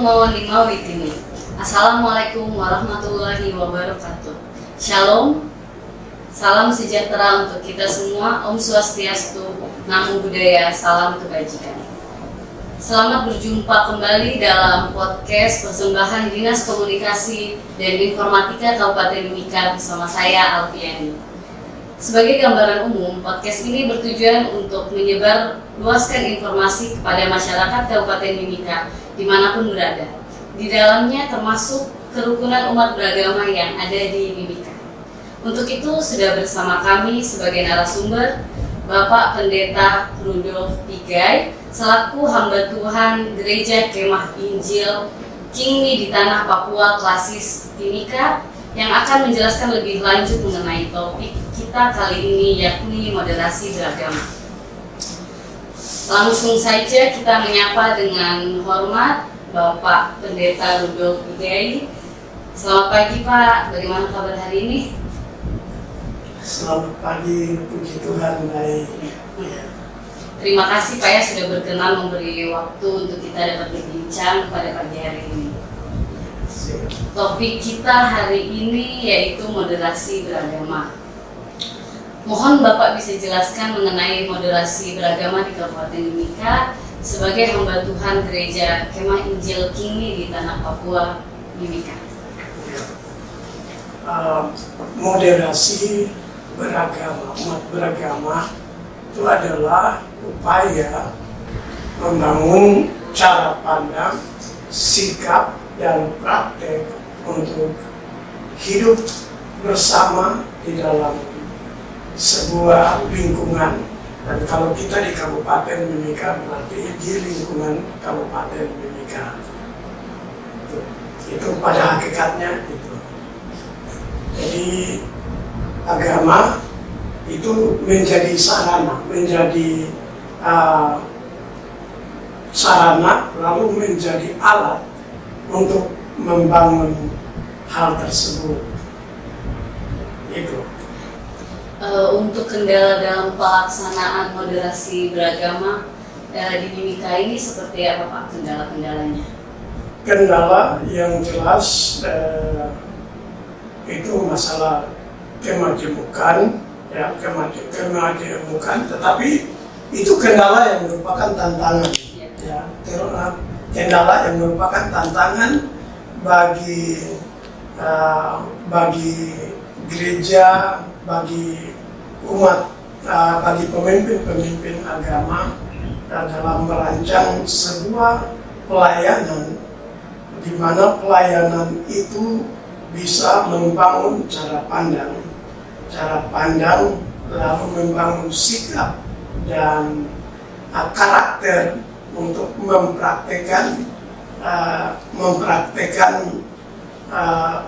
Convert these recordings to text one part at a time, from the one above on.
Tongo Lima Witini. Assalamualaikum warahmatullahi wabarakatuh. Shalom, salam sejahtera untuk kita semua. Om Swastiastu, Namo Buddhaya, salam kebajikan. Selamat berjumpa kembali dalam podcast persembahan Dinas Komunikasi dan Informatika Kabupaten Mimika bersama saya Alfiani. Sebagai gambaran umum, podcast ini bertujuan untuk menyebar luaskan informasi kepada masyarakat Kabupaten Mimika dimanapun berada. Di dalamnya termasuk kerukunan umat beragama yang ada di Mimika. Untuk itu sudah bersama kami sebagai narasumber Bapak Pendeta Rudolf Pigai selaku hamba Tuhan Gereja Kemah Injil Kingmi di Tanah Papua Klasis Timika yang akan menjelaskan lebih lanjut mengenai topik kita kali ini, yakni moderasi beragama. Langsung saja kita menyapa dengan hormat Bapak Pendeta Rudolf Pigai. Selamat pagi Pak, bagaimana kabar hari ini? Selamat pagi, puji Tuhan, baik. Terima kasih Pak ya sudah berkenan memberi waktu untuk kita dapat berbincang pada pagi hari ini. Topik kita hari ini yaitu moderasi beragama. Mohon Bapak bisa jelaskan mengenai moderasi beragama di Kabupaten Mimika sebagai hamba Tuhan Gereja Kemah Injil Kingmi di Tanah Papua Mimika. Moderasi beragama, umat beragama itu adalah upaya membangun cara pandang, sikap, dan praktek untuk hidup bersama di dalam sebuah lingkungan. Dan kalau kita di Kabupaten Mimika berarti di lingkungan Kabupaten Mimika. Itu pada hakikatnya itu. Jadi agama itu menjadi sarana, lalu menjadi alat untuk membangun hal tersebut. Itu. Untuk kendala dalam pelaksanaan moderasi beragama di Mimika ini seperti apa Pak kendala-kendalanya? Kendala yang jelas itu masalah kemajemukan, ya kemajemukan, tetapi itu kendala yang merupakan tantangan, ya kendala yang merupakan tantangan bagi gereja, bagi umat, bagi pemimpin agama dalam merancang sebuah pelayanan di mana pelayanan itu bisa membangun cara pandang lalu membangun sikap dan karakter untuk mempraktekkan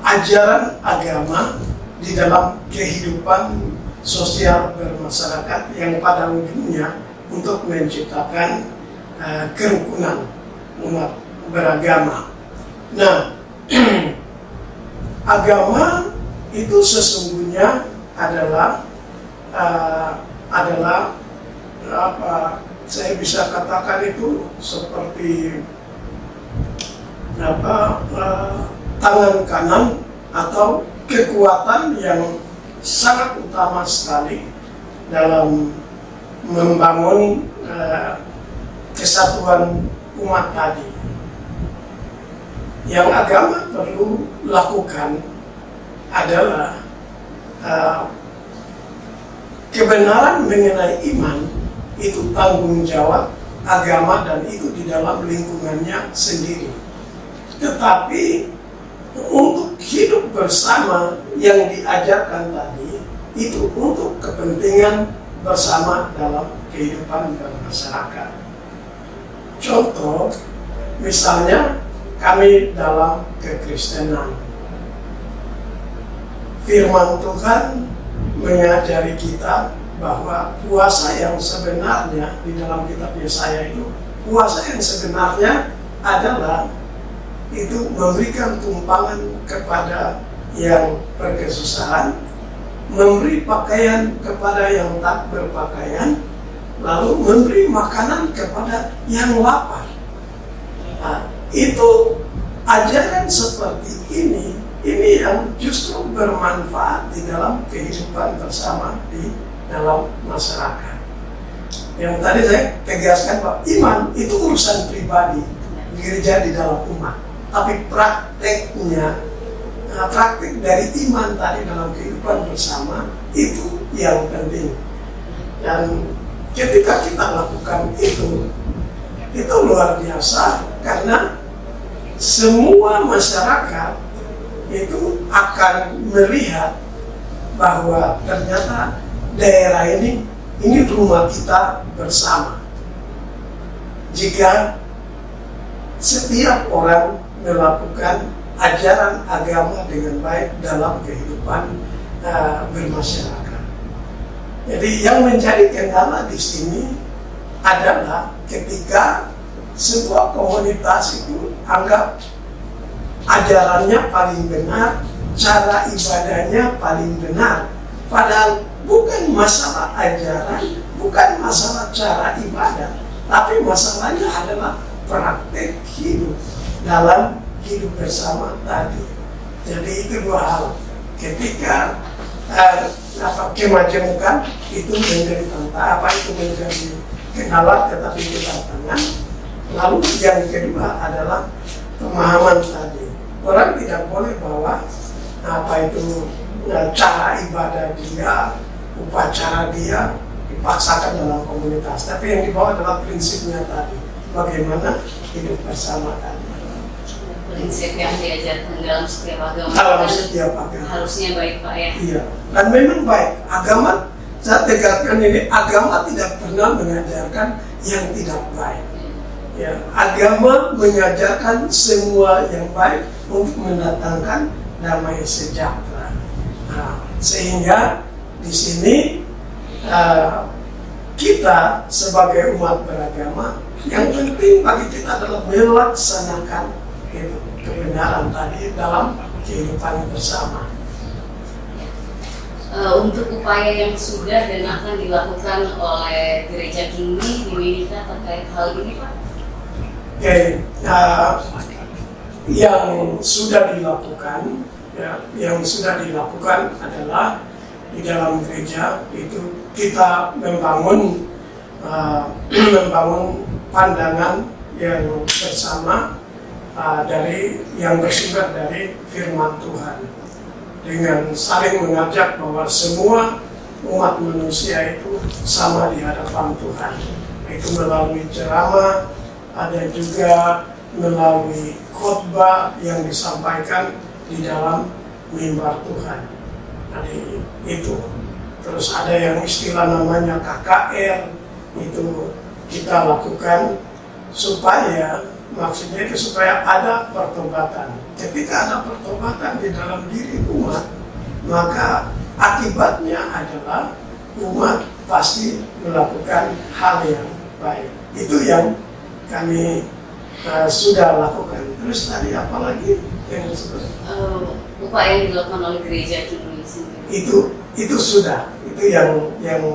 ajaran agama di dalam kehidupan sosial bermasyarakat yang pada ujungnya untuk menciptakan kerukunan umat beragama. Nah, agama itu sesungguhnya adalah saya bisa katakan itu seperti tangan kanan atau kekuatan yang sangat utama sekali dalam membangun kesatuan umat tadi. Yang agama perlu lakukan adalah kebenaran mengenai iman itu tanggung jawab agama dan itu di dalam lingkungannya sendiri. Tetapi untuk hidup bersama yang diajarkan tadi itu untuk kepentingan bersama dalam kehidupan bermasyarakat. Contoh, misalnya kami dalam kekristenan. Firman Tuhan mengajari kita bahwa puasa yang sebenarnya di dalam kitab Yesaya itu, puasa yang sebenarnya adalah itu memberikan tumpangan kepada yang berkesusahan, memberi pakaian kepada yang tak berpakaian, lalu memberi makanan kepada yang lapar. Nah, itu ajaran seperti ini yang justru bermanfaat di dalam kehidupan bersama di dalam masyarakat. Yang tadi saya tegaskan bahwa iman itu urusan pribadi gereja di dalam umat, tapi prakteknya, praktek dari iman tadi dalam kehidupan bersama itu yang penting. Dan ketika kita lakukan itu luar biasa, karena semua masyarakat itu akan melihat bahwa ternyata daerah ini rumah kita bersama. Jika setiap orang melakukan ajaran agama dengan baik dalam kehidupan bermasyarakat. Jadi yang menjadi kendala di sini adalah ketika sebuah komunitas itu anggap ajarannya paling benar, cara ibadahnya paling benar. Padahal bukan masalah ajaran, bukan masalah cara ibadah, tapi masalahnya adalah praktek hidup dalam hidup bersama tadi. Jadi itu dua hal. Ketika kemajemukan itu menjadi itu menjadi kendala, tetapi itu tantangan. Lalu yang kedua adalah pemahaman tadi. Orang tidak boleh bawa cara ibadah dia, upacara dia dipaksakan dalam komunitas. Tapi yang dibawa adalah prinsipnya tadi, bagaimana hidup bersama tadi. Prinsip yang diajarkan dalam setiap agama. Dalam setiap agama. Harusnya baik, Pak, ya. Iya, dan memang baik. Agama, saya tegaskan ini, agama tidak pernah mengajarkan yang tidak baik. Ya, agama mengajarkan semua yang baik untuk mendatangkan damai sejahtera. Nah, sehingga di sini kita sebagai umat beragama, yang penting bagi kita adalah melaksanakan kebenaran tadi dalam kehidupan bersama. Untuk upaya yang sudah dan akan dilakukan oleh Gereja Kingmi di Mimika terkait hal ini, Pak? Yang sudah dilakukan, yang sudah dilakukan adalah di dalam gereja itu kita membangun pandangan yang bersama dari yang bersumber dari firman Tuhan, dengan saling mengajak bahwa semua umat manusia itu sama di hadapan Tuhan. Itu melalui ceramah, ada juga melalui khotbah yang disampaikan di dalam mimbar Tuhan. Jadi itu. Terus ada yang istilah namanya KKR, itu kita lakukan supaya, maksudnya itu supaya ada pertobatan. Ketika ada pertobatan di dalam diri umat, maka akibatnya adalah umat pasti melakukan hal yang baik. Itu yang kami sudah lakukan. Terus tadi apa lagi yang disebut? Upaya yang dilakukan oleh Gereja Kingmi sendiri. Itu sudah, itu yang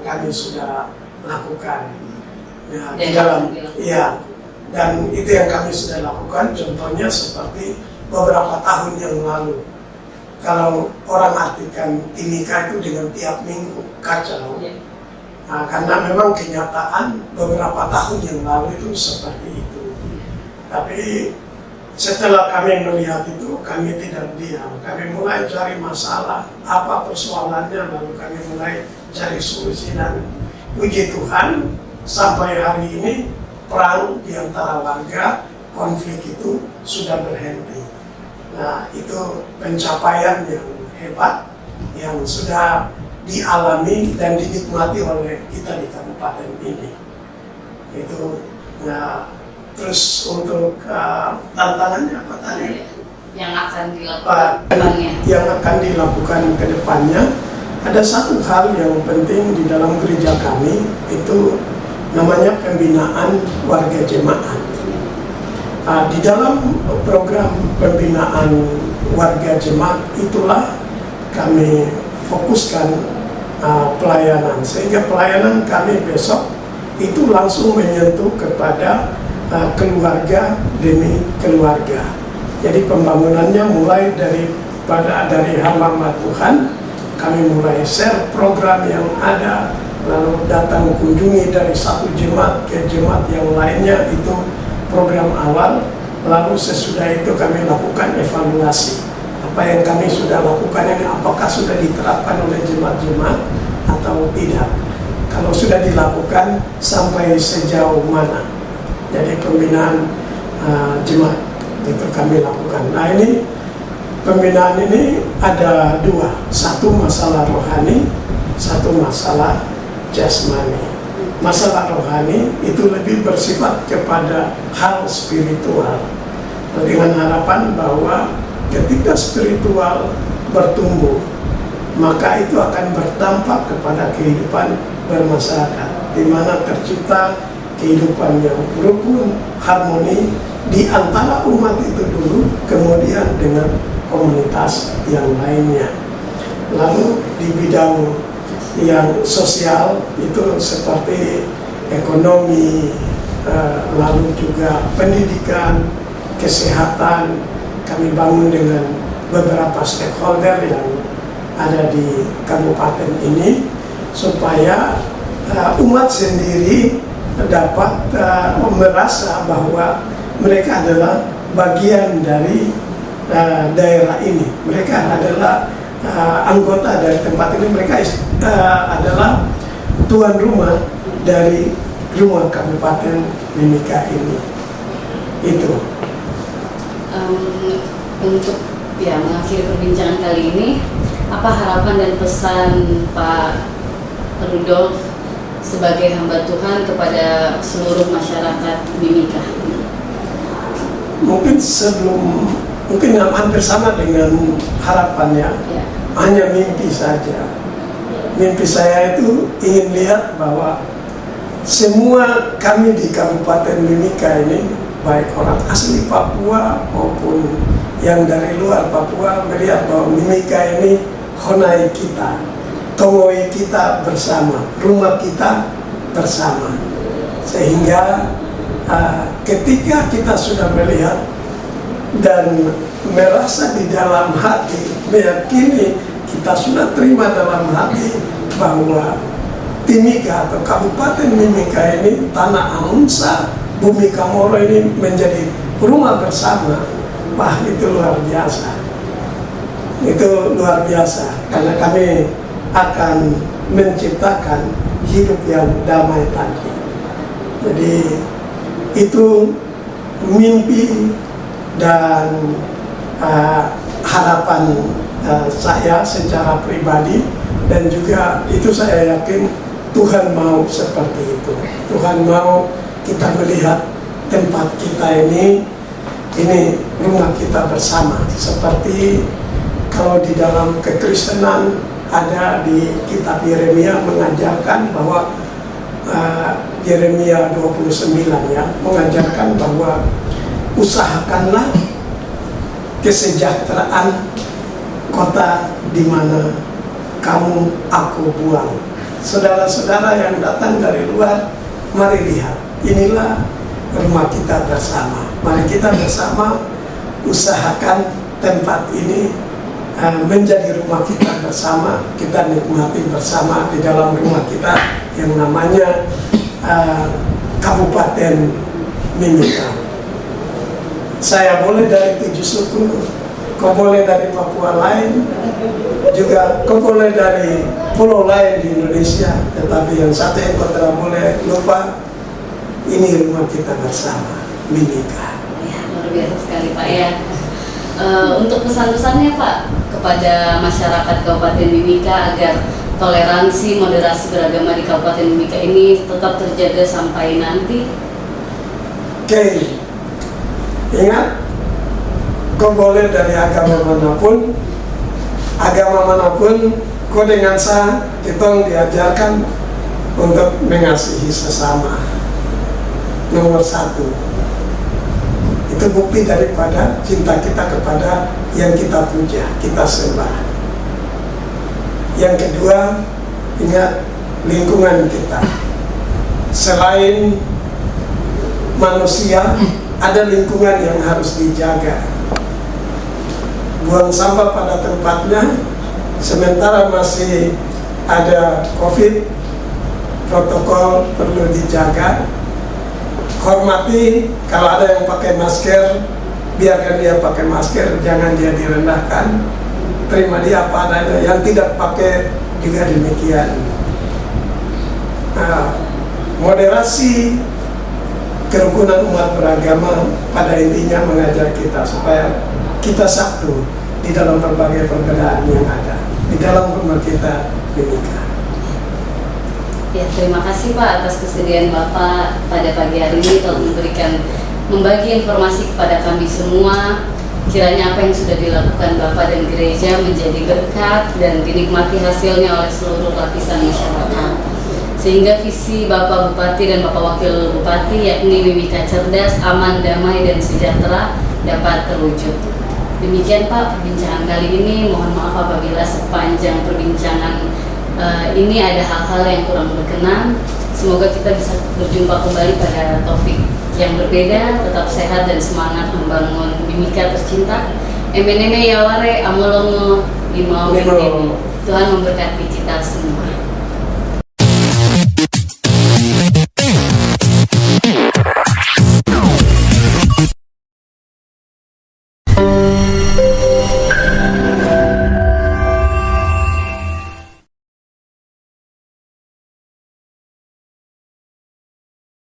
kami sudah lakukan. Ya, di dalam, ya, dan itu yang kami sudah lakukan. Contohnya seperti beberapa tahun yang lalu, kalau orang artikan Timika itu dengan tiap minggu, kacau. Nah, karena memang kenyataan beberapa tahun yang lalu itu seperti itu. Tapi setelah kami melihat itu, kami tidak diam. Kami mulai cari masalah, apa persoalannya, lalu kami mulai cari solusi. Dan puji Tuhan, sampai hari ini perang di antara warga, konflik itu sudah berhenti. Nah, itu pencapaian yang hebat yang sudah dialami dan dinikmati oleh kita di kabupaten ini. Itu, nah, terus untuk tantangannya apa tadi? Yang akan dilakukan kedepannya. Yang akan dilakukan ke depannya, ada satu hal yang penting di dalam gereja kami, itu namanya pembinaan warga jemaat. Di dalam program pembinaan warga jemaat itulah kami fokuskan pelayanan, sehingga pelayanan kami besok itu langsung menyentuh kepada keluarga demi keluarga. Jadi pembangunannya mulai dari hamba Tuhan, kami mulai share program yang ada, lalu datang kunjungi dari satu jemaat ke jemaat yang lainnya, itu program awal. Lalu sesudah itu kami lakukan evaluasi. Apa yang kami sudah lakukan ini apakah sudah diterapkan oleh jemaat-jemaat atau tidak. Kalau sudah dilakukan sampai sejauh mana. Jadi pembinaan jemaat itu kami lakukan. Nah ini pembinaan ini ada dua, satu masalah rohani, satu masalah jasmani. Masalah rohani itu lebih bersifat kepada hal spiritual, dengan harapan bahwa ketika spiritual bertumbuh, maka itu akan berdampak kepada kehidupan bermasyarakat, di mana tercipta kehidupan yang rukun, harmoni di antara umat itu dulu, kemudian dengan komunitas yang lainnya. Lalu di bidang yang sosial itu seperti ekonomi, lalu juga pendidikan, kesehatan, kami bangun dengan beberapa stakeholder yang ada di kabupaten ini supaya umat sendiri dapat merasa bahwa mereka adalah bagian dari daerah ini. Mereka adalah anggota dari tempat ini, mereka adalah tuan rumah dari rumah Kabupaten Mimika ini. Itu. Untuk mengakhiri perbincangan kali ini, apa harapan dan pesan Pak Rudolf sebagai hamba Tuhan kepada seluruh masyarakat Mimika? Mungkin hampir sama dengan harapannya, ya. Hanya mimpi saja. Mimpi saya itu ingin lihat bahwa semua kami di Kabupaten Mimika ini, baik orang asli Papua maupun yang dari luar Papua, melihat bahwa Mimika ini honai kita, tongoi kita bersama, rumah kita bersama. Sehingga ketika kita sudah melihat dan merasa di dalam hati, meyakini kita sudah terima dalam hati bahwa Timika atau Kabupaten Mimika ini, Tanah Amunsa, Bumi Kamoro ini menjadi rumah bersama. Wah, itu luar biasa. Itu luar biasa karena kami akan menciptakan hidup yang damai tadi. Jadi itu mimpi dan harapan saya secara pribadi, dan juga itu saya yakin Tuhan mau seperti itu. Tuhan mau kita melihat tempat kita ini rumah kita bersama. Seperti kalau di dalam kekristenan ada di kitab Yeremia mengajarkan bahwa Yeremia 29 ya, mengajarkan bahwa usahakanlah kesejahteraan kota di mana aku buang. Saudara-saudara yang datang dari luar, mari lihat, inilah rumah kita bersama. Mari kita bersama usahakan tempat ini menjadi rumah kita bersama. Kita nikmati bersama di dalam rumah kita yang namanya Kabupaten Mimika. Saya boleh dari 7 suku, kau boleh dari Papua lain, juga kau boleh dari pulau lain di Indonesia, tetapi yang satu yang kau tidak boleh lupa, ini rumah kita bersama, Mimika. Ya, luar biasa sekali Pak ya. Untuk pesan-pesannya Pak kepada masyarakat Kabupaten Mimika agar toleransi, moderasi beragama di Kabupaten Mimika ini tetap terjaga sampai nanti. Oke. Ingat, kau boleh dari agama manapun, kau dengan sah, kita diajarkan untuk mengasihi sesama. Nomor 1, itu bukti daripada cinta kita kepada yang kita puja, kita sembah. Yang kedua, ingat lingkungan kita. Selain manusia, ada lingkungan yang harus dijaga. buang sampah pada tempatnya, sementara masih ada COVID, protokol perlu dijaga. Hormati, kalau ada yang pakai masker, biarkan dia pakai masker, jangan dia direndahkan. Terima dia apa adanya, yang tidak pakai juga demikian. Nah, moderasi kerukunan umat beragama pada intinya mengajar kita supaya kita satu di dalam berbagai perbedaan yang ada di dalam rumah kita menikah. Ya, terima kasih Pak atas kesediaan Bapak pada pagi hari ini telah membagi informasi kepada kami semua. Kiranya apa yang sudah dilakukan Bapak dan gereja menjadi berkat dan dinikmati hasilnya oleh seluruh lapisan masyarakat. Sehingga visi Bapak Bupati dan Bapak Wakil Bupati, yakni Mimika Cerdas, Aman, Damai, dan Sejahtera, dapat terwujud. Demikian Pak perbincangan kali ini. Mohon maaf apabila sepanjang perbincangan ini ada hal-hal yang kurang berkenan. Semoga kita bisa berjumpa kembali pada topik yang berbeda. Tetap sehat dan semangat membangun Mimika tercinta. Emeneme Yaware Amolongo Limau. Tuhan memberkati kita semua.